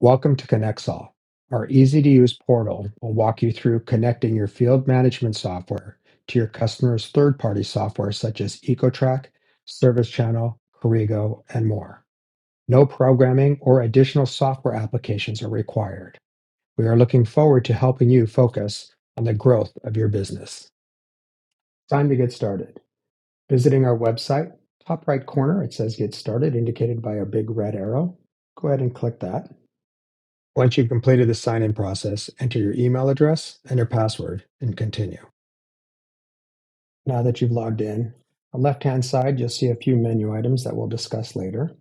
Welcome to konexall. Our easy-to-use portal will walk you through connecting your field management software to your customers' third-party software such as ecotrak, Service Channel, Corrigo, and more. No programming or additional software applications are required. We are looking forward to helping you focus on the growth of your business. Time to get started. Visiting our website, top right corner, it says Get Started, indicated by a big red arrow. Go ahead and click that. Once you've completed the sign-in process, enter your email address and your password and continue. Now that you've logged in, on the left-hand side, you'll see a few menu items that we'll discuss later.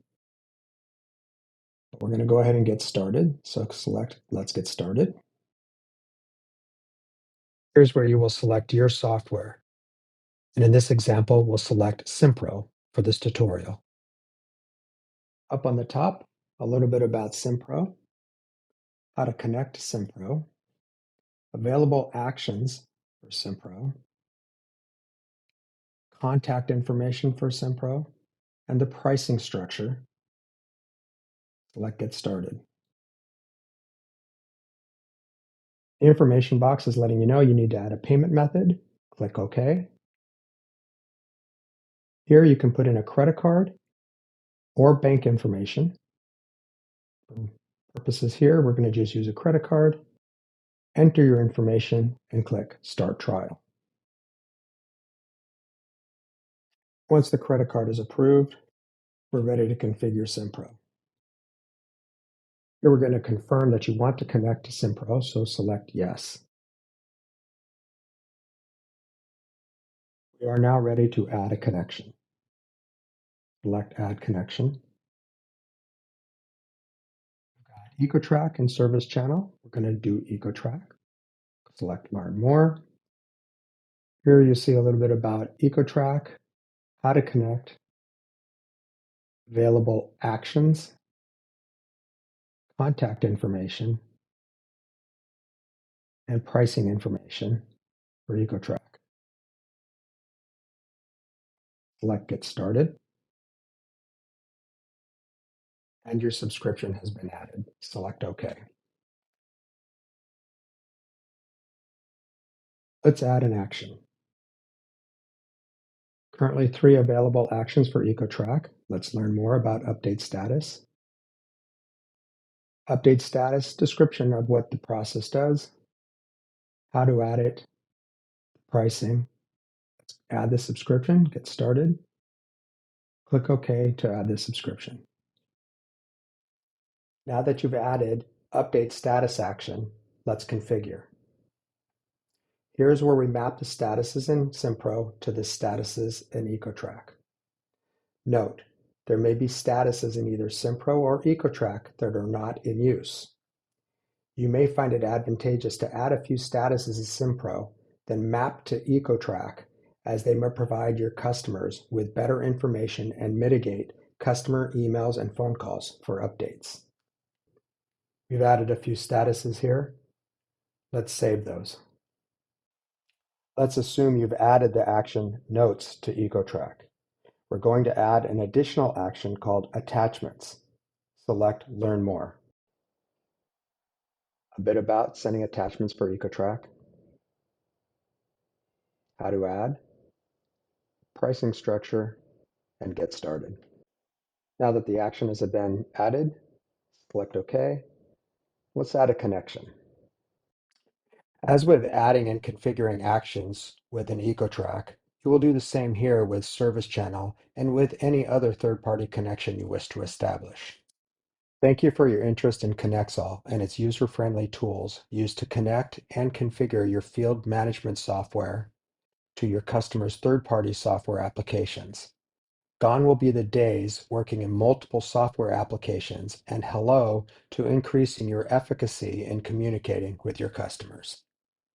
But we're going to go ahead and get started. So select Let's Get Started. Here's where you will select your software. And in this example, we'll select Simpro for this tutorial. Up on the top, a little bit about Simpro, how to connect to Simpro, available actions for Simpro, contact information for Simpro, and the pricing structure. Select Get Started. The information box is letting you know you need to add a payment method. Click OK. Here you can put in a credit card or bank information. For purposes here, we're going to just use a credit card. Enter your information and click Start Trial. Once the credit card is approved, we're ready to configure Simpro. Here we're going to confirm that you want to connect to Simpro, so select Yes. We are now ready to add a connection. Select Add Connection. ecotrak and Service Channel. We're going to do ecotrak. Select Learn More. Here you see a little bit about ecotrak, how to connect, available actions, contact information, and pricing information for ecotrak. Select Get Started. And your subscription has been added. Select OK. Let's add an action. Currently 3 available actions for ecotrak. Let's learn more about update status. Update status, description of what the process does, how to add it, pricing. Let's add the subscription, get started. Click OK to add the subscription. Now that you've added update status action, let's configure. Here's where we map the statuses in Simpro to the statuses in ecotrak. Note, there may be statuses in either Simpro or ecotrak that are not in use. You may find it advantageous to add a few statuses in Simpro, then map to ecotrak, as they may provide your customers with better information and mitigate customer emails and phone calls for updates. We've added a few statuses here. Let's save those. Let's assume you've added the action Notes to ecotrak. We're going to add an additional action called Attachments. Select Learn More. A bit about sending attachments for ecotrak. How to add, pricing structure, and get started. Now that the action has been added, select OK. Let's add a connection. As with adding and configuring actions with an ecotrak, you will do the same here with Service Channel and with any other third-party connection you wish to establish. Thank you for your interest in konexall and its user-friendly tools used to connect and configure your field management software to your customers' third-party software applications. Gone will be the days working in multiple software applications, and hello to increasing your efficacy in communicating with your customers.